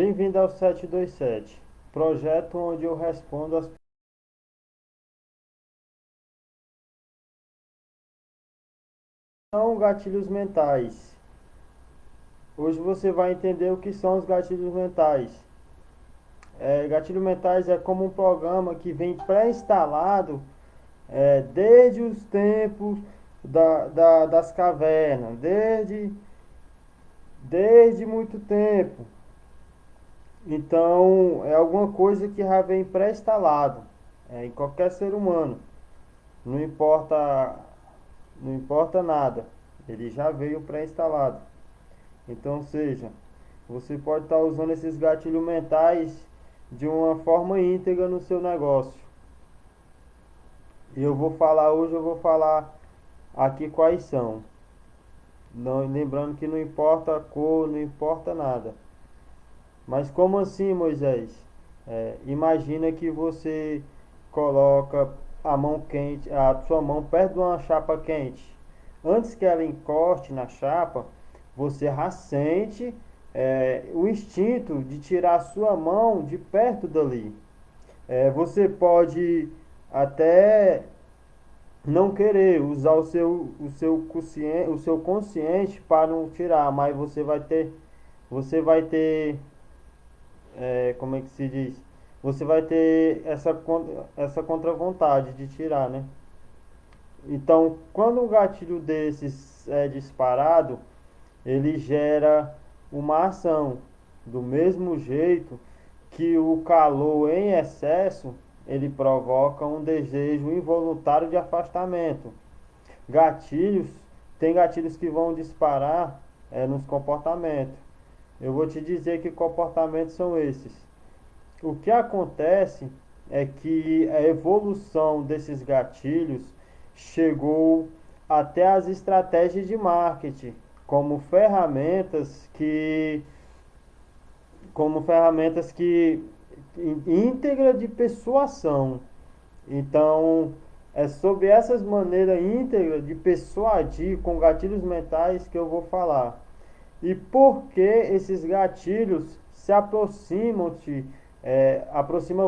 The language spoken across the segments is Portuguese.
Bem-vindo ao 727, projeto onde eu respondo as são gatilhos mentais. Hoje você vai entender o que são os gatilhos mentais. Gatilhos mentais é como um programa que vem pré-instalado desde os tempos das cavernas, desde muito tempo. Então, é alguma coisa que já vem pré-instalado em qualquer ser humano. Não importa, não importa nada. Ele já veio pré-instalado. Então, seja, você pode estar usando esses gatilhos mentais de uma forma íntegra no seu negócio. E eu vou falar aqui quais são. Não, lembrando que não importa a cor, não importa nada. Mas como assim, Moisés? Imagina que você coloca a mão quente, a sua mão perto de uma chapa quente. Antes que ela encoste na chapa, você já sente o instinto de tirar a sua mão de perto dali. Você pode até não querer usar o seu consciente para não tirar, mas você vai ter como é que se diz? Você vai ter essa contra-vontade de tirar, né? Então, quando um gatilho desses é disparado, ele gera uma ação. Do mesmo jeito que o calor em excesso, ele provoca um desejo involuntário de afastamento. Gatilhos, tem gatilhos que vão disparar nos comportamentos. Eu vou te dizer que comportamentos são esses. O que acontece é que a evolução desses gatilhos chegou até as estratégias de marketing como ferramentas que íntegra de persuasão. Então, é sobre essas maneiras íntegras de persuadir com gatilhos mentais que eu vou falar. E por que esses gatilhos se aproximam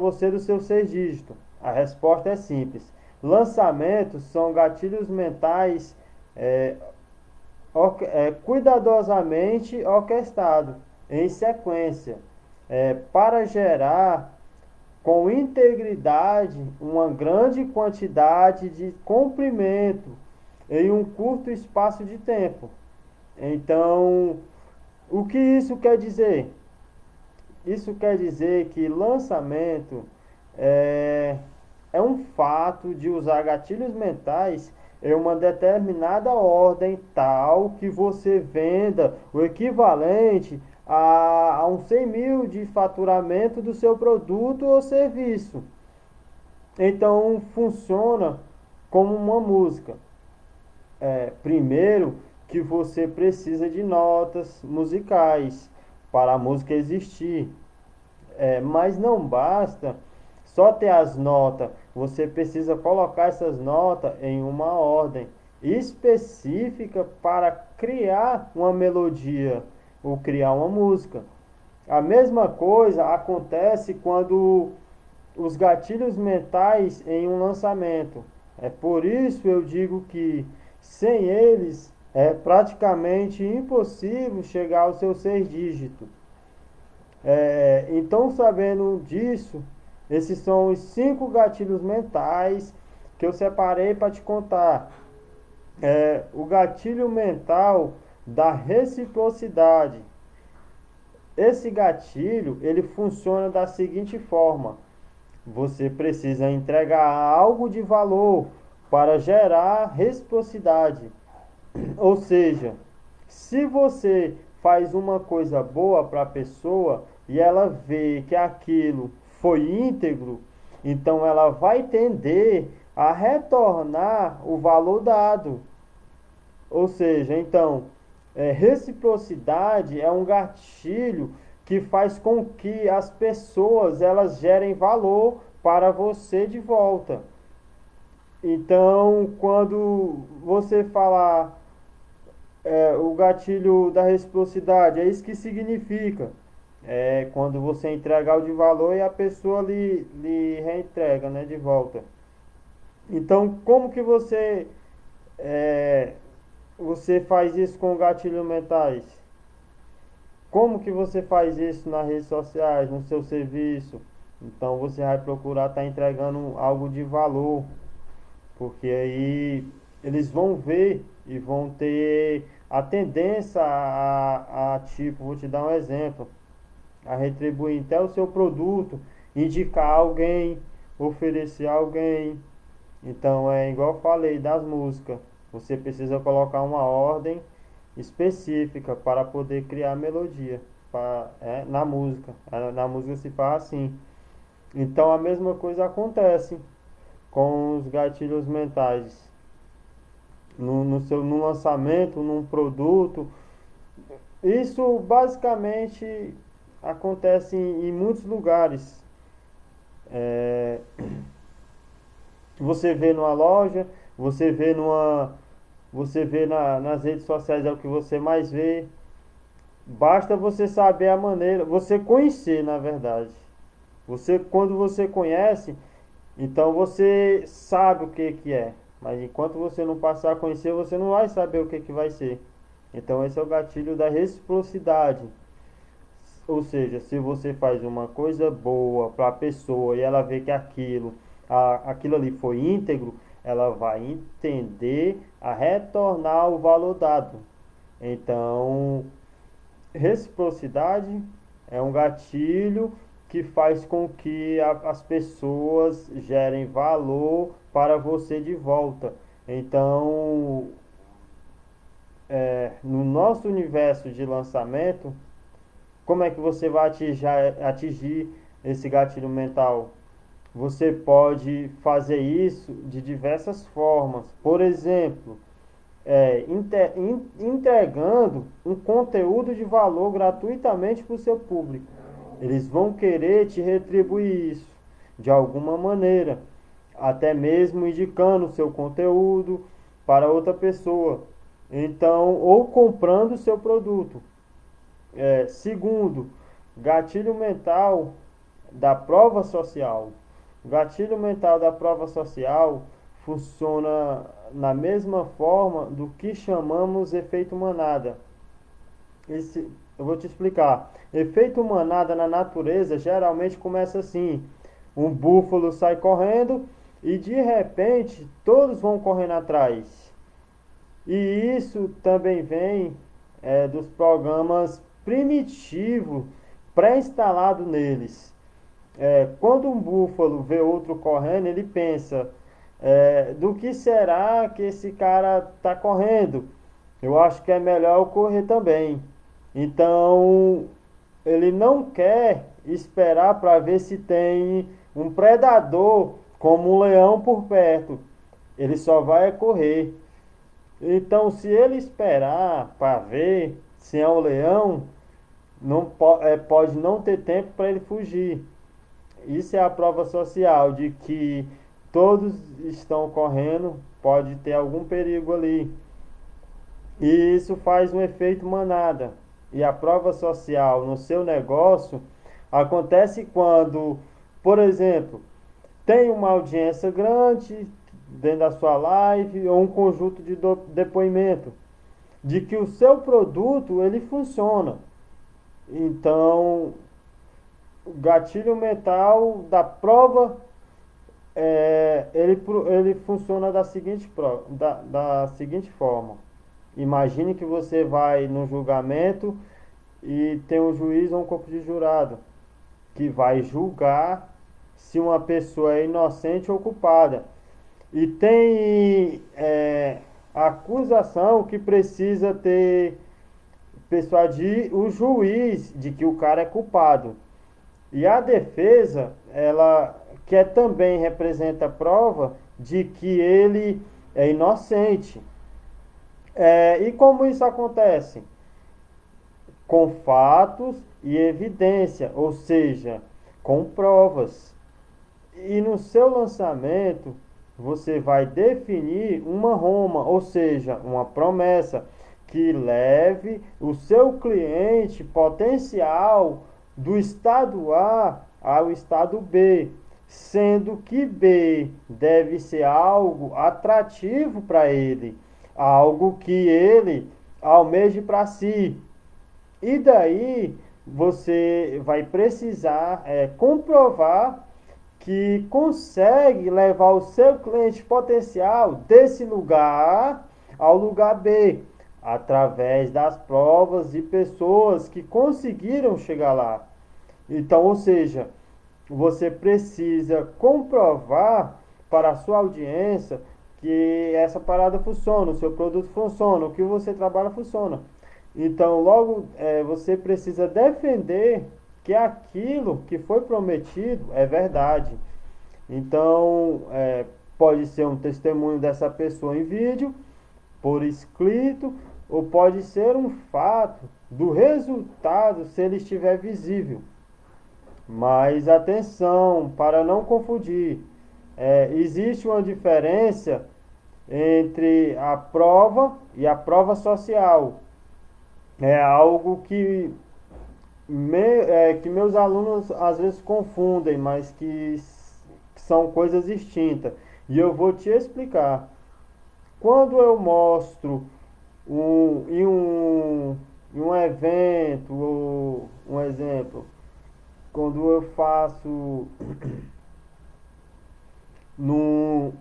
você do seu seis dígito? A resposta é simples. Lançamentos são gatilhos mentais é, cuidadosamente orquestrados em sequência para gerar com integridade uma grande quantidade de comprimento em um curto espaço de tempo. Então, o que isso quer dizer? Isso quer dizer que lançamento é, é um fato de usar gatilhos mentais em uma determinada ordem tal que você venda o equivalente a uns 100 mil de faturamento do seu produto ou serviço. Então funciona como uma música. Primeiro, que você precisa de notas musicais para a música existir. Mas não basta só ter as notas, você precisa colocar essas notas em uma ordem específica para criar uma melodia ou criar uma música. A mesma coisa acontece quando os gatilhos mentais em um lançamento. É por isso eu digo que sem eles é praticamente impossível chegar aos seus seis dígitos. Então, sabendo disso, esses são os cinco gatilhos mentais que eu separei para te contar. O gatilho mental da reciprocidade. Esse gatilho ele funciona da seguinte forma: você precisa entregar algo de valor para gerar reciprocidade. Ou seja, se você faz uma coisa boa para a pessoa e ela vê que aquilo foi íntegro, então ela vai tender a retornar o valor dado. Ou seja, então, reciprocidade é um gatilho que faz com que as pessoas elas gerem valor para você de volta. Então, quando você falar o gatilho da reciprocidade, é isso que significa. é quando você entregar o de valor e a pessoa lhe reentrega, né, de volta. Então, como que é, você faz isso com gatilhos mentais? Como que você faz isso nas redes sociais, no seu serviço? Então você vai procurar estar entregando algo de valor, porque aí eles vão ver e vão ter a tendência tipo, vou te dar um exemplo, a retribuir até o seu produto, indicar alguém, oferecer alguém. Então é igual eu falei das músicas. Você precisa colocar uma ordem específica para poder criar melodia na música. Na música se faz assim. Então a mesma coisa acontece com os gatilhos mentais. No lançamento, num produto. Isso basicamente acontece em muitos lugares. É, você vê numa loja, você vê numa. Você vê nas redes sociais é o que você mais vê. Basta você saber a maneira, você conhecer, na verdade. Quando você conhece, então você sabe o que que é. Mas enquanto você não passar a conhecer, você não vai saber o que que vai ser. Então esse é o gatilho da reciprocidade. Ou seja, se você faz uma coisa boa para a pessoa e ela vê que aquilo ali foi íntegro, ela vai entender a retornar o valor dado. Então, reciprocidade é um gatilho que faz com que as pessoas gerem valor para você de volta. Então, no nosso universo de lançamento, como é que você vai atingir esse gatilho mental? Você pode fazer isso de diversas formas. Por exemplo, entregando um conteúdo de valor gratuitamente para o seu público. Eles vão querer te retribuir isso de alguma maneira, até mesmo indicando o seu conteúdo para outra pessoa. Então, ou comprando o seu produto. Segundo, gatilho mental da prova social. O gatilho mental da prova social funciona na mesma forma do que chamamos efeito manada. Eu vou te explicar. Efeito manada na natureza geralmente começa assim: um búfalo sai correndo e de repente todos vão correndo atrás. E isso também vem dos programas primitivos pré-instalados neles. Quando um búfalo vê outro correndo, ele pensa: do que será que esse cara está correndo? Eu acho que é melhor eu correr também. Então, ele não quer esperar para ver se tem um predador como um leão por perto. Ele só vai correr. Então, se ele esperar para ver se é um leão, pode não ter tempo para ele fugir. Isso é a prova social de que todos estão correndo, pode ter algum perigo ali. E isso faz um efeito manada. E a prova social no seu negócio acontece quando, por exemplo, tem uma audiência grande dentro da sua live ou um conjunto de depoimento de que o seu produto ele funciona. Então, o gatilho mental da prova ele funciona da seguinte forma. Imagine que você vai no julgamento e tem um juiz ou um corpo de jurado que vai julgar se uma pessoa é inocente ou culpada. E tem acusação que precisa persuadir o juiz de que o cara é culpado. E a defesa, ela quer também representa prova de que ele é inocente. E como isso acontece? Com fatos e evidência, ou seja, com provas. E no seu lançamento, você vai definir uma Roma, ou seja, uma promessa que leve o seu cliente potencial do estado A ao estado B, sendo que B deve ser algo atrativo para ele, algo que ele almeje para si. E daí você vai precisar comprovar que consegue levar o seu cliente potencial desse lugar A ao lugar B, através das provas de pessoas que conseguiram chegar lá. Então, ou seja, você precisa comprovar para a sua audiência que essa parada funciona, o seu produto funciona, o que você trabalha funciona. Então, logo, você precisa defender que aquilo que foi prometido é verdade. Então, pode ser um testemunho dessa pessoa em vídeo, por escrito, ou pode ser um fato do resultado se ele estiver visível. Mas atenção, para não confundir, existe uma diferença entre a prova e a prova social. É algo que meus alunos às vezes confundem, mas que são coisas distintas. E eu vou te explicar. Quando eu mostro em um evento, ou um exemplo, quando eu faço num,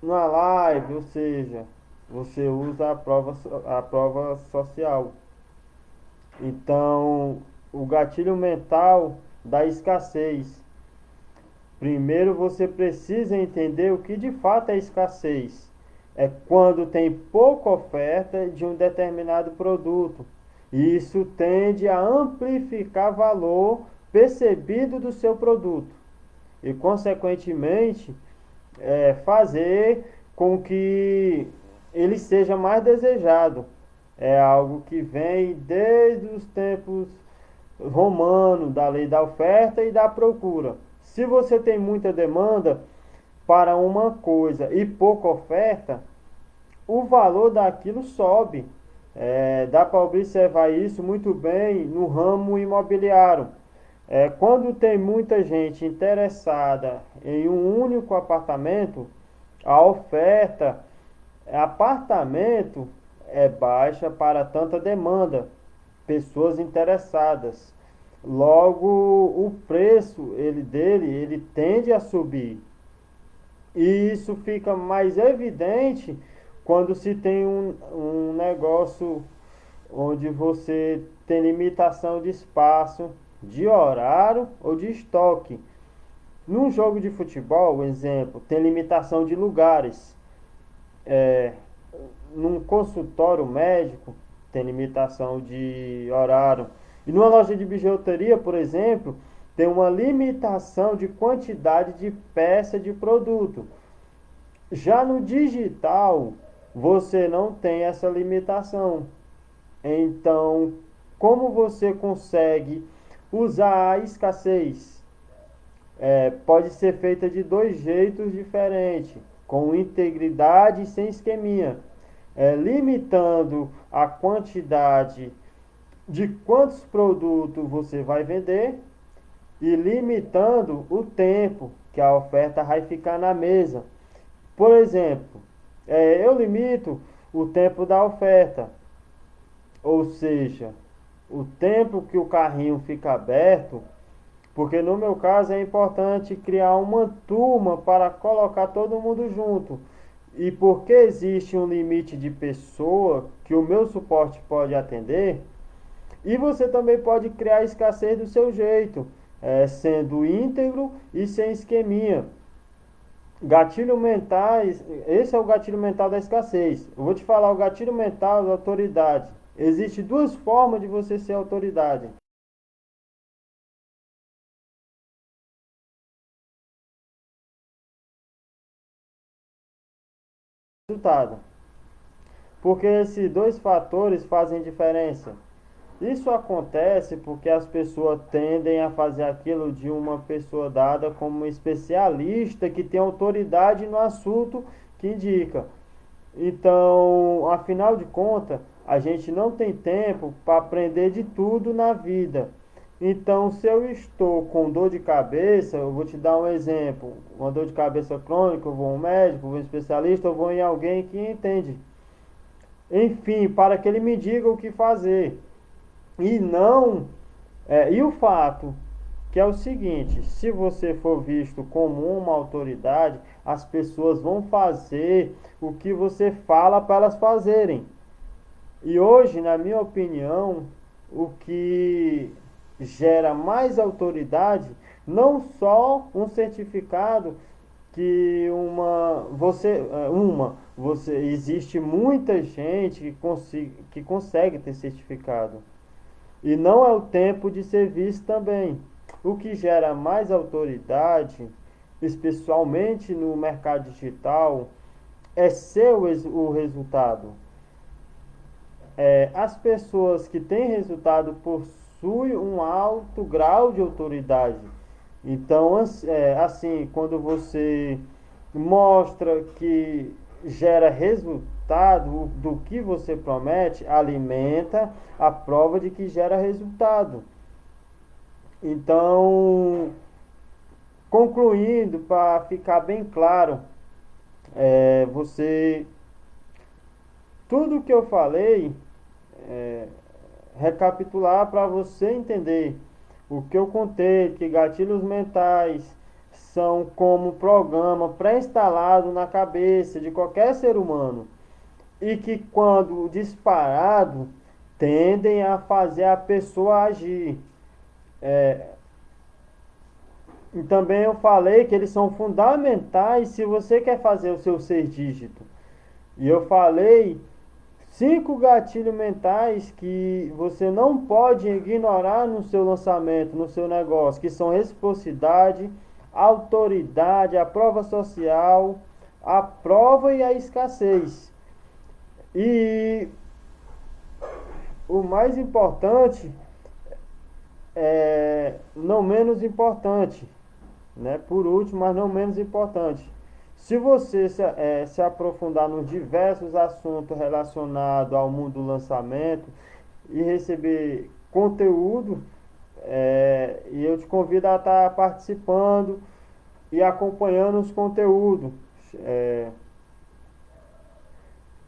numa live, ou seja, você usa a prova social. Então, o gatilho mental da escassez. Primeiro você precisa entender o que de fato é escassez. É quando tem pouca oferta de um determinado produto. E isso tende a amplificar valor percebido do seu produto. E, consequentemente, fazer com que ele seja mais desejado. É algo que vem desde os tempos romanos, da lei da oferta e da procura. Se você tem muita demanda para uma coisa e pouca oferta, o valor daquilo sobe. Dá para observar isso muito bem no ramo imobiliário. Quando tem muita gente interessada em um único apartamento, a oferta apartamento é baixa para tanta demanda, pessoas interessadas. Logo, o preço ele tende a subir. E isso fica mais evidente quando se tem um negócio onde você tem limitação de espaço, de horário ou de estoque. Num jogo de futebol, exemplo, tem limitação de lugares. É, Num consultório médico, tem limitação de horário. E numa loja de bijuteria, por exemplo, tem uma limitação de quantidade de peça de produto. Já no digital, você não tem essa limitação. Então, como você consegue usar a escassez? Pode ser feita de dois jeitos diferentes, com integridade e sem esqueminha. Limitando a quantidade de quantos produtos você vai vender e limitando o tempo que a oferta vai ficar na mesa. Por exemplo, eu limito o tempo da oferta, ou seja, o tempo que o carrinho fica aberto, porque no meu caso é importante criar uma turma para colocar todo mundo junto. E porque existe um limite de pessoa que o meu suporte pode atender, e você também pode criar escassez do seu jeito, sendo íntegro e sem esqueminha. Gatilho mentais, esse é o gatilho mental da escassez. Eu vou te falar o gatilho mental da autoridade. Existem duas formas de você ser autoridade. Resultado. Porque esses dois fatores fazem diferença. Isso acontece porque as pessoas tendem a fazer aquilo de uma pessoa dada como especialista que tem autoridade no assunto que indica. Então, afinal de contas, a gente não tem tempo para aprender de tudo na vida. Então, se eu estou com dor de cabeça, eu vou te dar um exemplo. Uma dor de cabeça crônica, eu vou a um médico, vou a um especialista, eu vou em alguém que entende. Enfim, para que ele me diga o que fazer. E não. E o fato que é o seguinte: se você for visto como uma autoridade, as pessoas vão fazer o que você fala para elas fazerem. E hoje, na minha opinião, o que gera mais autoridade, não só um certificado que você existe muita gente que consegue ter certificado. E não é o tempo de serviço também. O que gera mais autoridade, especialmente no mercado digital, é o resultado. As pessoas que têm resultado possuem um alto grau de autoridade. Então, assim, quando você mostra que gera resultado do que você promete, alimenta a prova de que gera resultado. Então, concluindo, para ficar bem claro, você tudo que eu falei, é, recapitular para você entender o que eu contei, que gatilhos mentais são como programa pré-instalado na cabeça de qualquer ser humano e que quando disparado tendem a fazer a pessoa agir. E também eu falei que eles são fundamentais se você quer fazer o seu 6 dígito. E eu falei 5 gatilhos mentais que você não pode ignorar no seu lançamento, no seu negócio, que são reciprocidade, autoridade, a prova social, a prova e a escassez. E o mais importante, não menos importante, né? Por último, mas não menos importante. Se você se aprofundar nos diversos assuntos relacionados ao mundo do lançamento e receber conteúdo, e eu te convido a estar participando e acompanhando os conteúdos. É,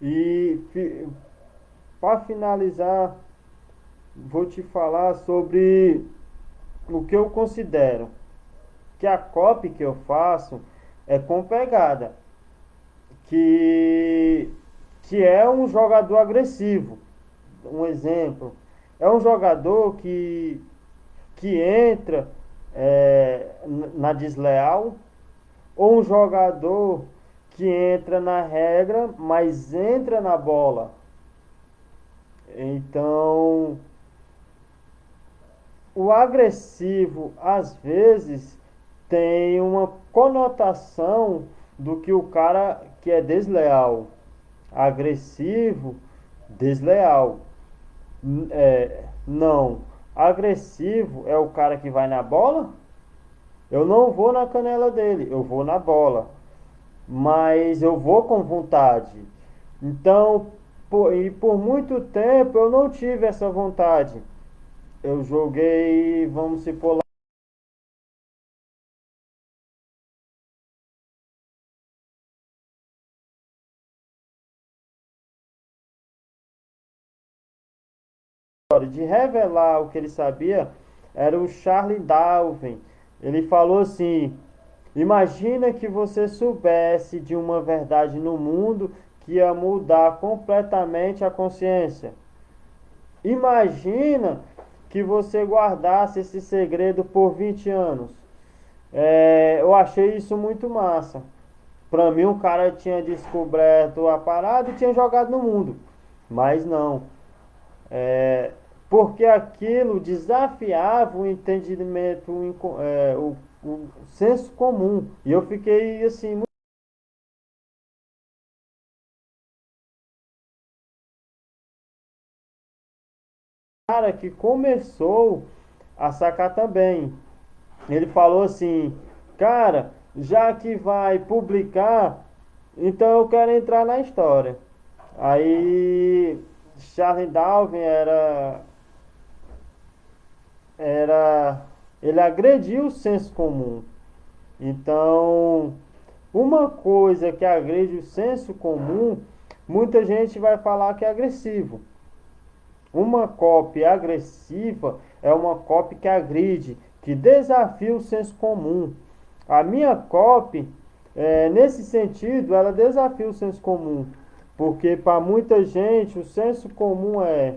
e para finalizar, vou te falar sobre o que eu considero que a copy que eu faço é com pegada, que, que é um jogador agressivo. Um exemplo, é um jogador que entra na desleal, ou um jogador que entra na regra, mas entra na bola. Então, o agressivo, às vezes, tem uma conotação do que o cara que é desleal. Agressivo, desleal. Não. Agressivo é o cara que vai na bola? Eu não vou na canela dele, eu vou na bola. Mas eu vou com vontade. Então, por muito tempo eu não tive essa vontade. Eu joguei, vamos supor, de revelar o que ele sabia, era o Charlie Darwin. Ele falou assim: imagina que você soubesse de uma verdade no mundo que ia mudar completamente a consciência. Imagina que você guardasse esse segredo por 20 anos. Eu achei isso muito massa. Pra mim, um cara tinha descoberto a parada e tinha jogado no mundo. Mas não. É, porque aquilo desafiava o entendimento, o senso comum. E eu fiquei assim, muito cara que começou a sacar também. Ele falou assim, cara, já que vai publicar, então eu quero entrar na história. Aí Charles Darwin era era ele agrediu o senso comum. Então, uma coisa que agride o senso comum, muita gente vai falar que é agressivo. Uma copy agressiva é uma copy que agride, que desafia o senso comum. A minha copy, nesse sentido, ela desafia o senso comum. Porque para muita gente o senso comum é: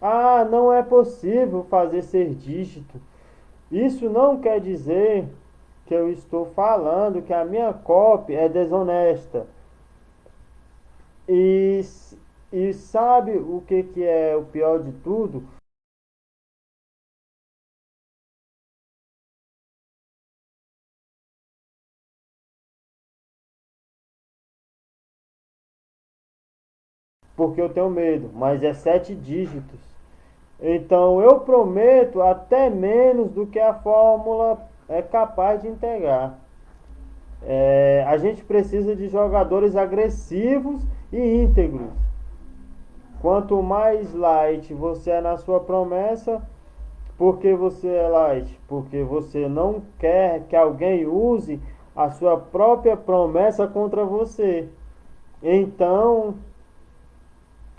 ah, não é possível fazer ser dígito. Isso não quer dizer que eu estou falando que a minha copy é desonesta. E, e sabe o que é o pior de tudo? Porque eu tenho medo, mas é 7 dígitos. Então eu prometo até menos do que a fórmula é capaz de integrar. A gente precisa de jogadores agressivos e íntegros. Quanto mais light você é na sua promessa, por que você é light? Porque você não quer que alguém use a sua própria promessa contra você. Então,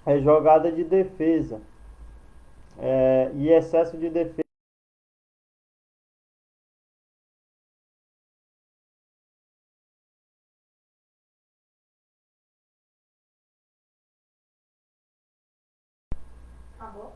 é jogada de defesa. E excesso de defesa. Acabou?